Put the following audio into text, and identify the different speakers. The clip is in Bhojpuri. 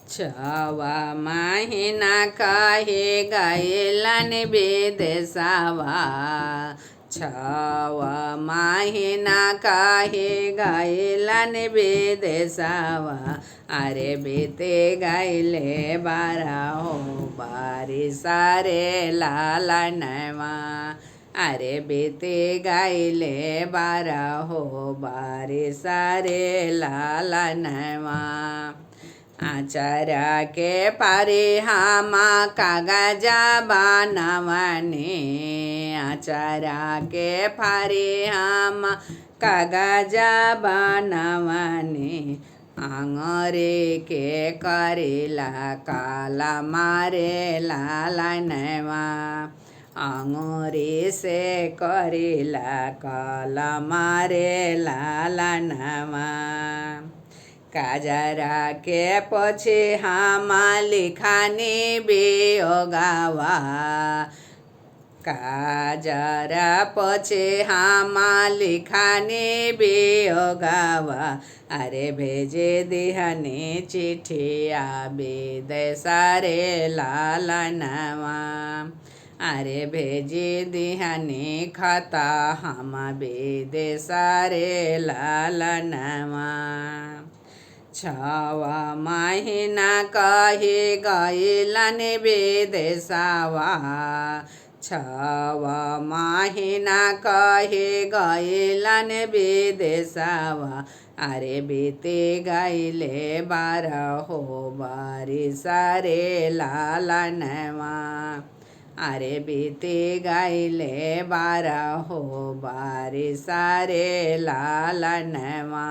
Speaker 1: छवा महीना कहे गैलन विदेशवा। छवा महीना कहे गैलन विदेशवा। अरे बीते गैले बारहो बारिश रे लालनवा। अरे बीते गैले बारहो बारिश रे लालनवा। आचार्य के पारे हामा कागजा बनवने। आचार्य के पारे हामा कागजा बनवने। आंगरे के करेला काला मारे लालनवा। आंगरे से करेला काला मारे लालनवा। काजरा के पछे हामा लिखाने बेओगावा। काजरा पछे हामा लिखाने बेओगावा। अरे भेजे दिहने चिठिया विदेश रे लालनवा। अरे भेजे दिहने खता हम विदेश रे लालनवा। छवा महीना कहे गैलन विदेशवा। छवा महीना कहे गैलन विदेशवा। अरे बीते गैले बारहो बारिश रे लालनवा। अरे बीते गैले बारहो बारिश रे लालनवा।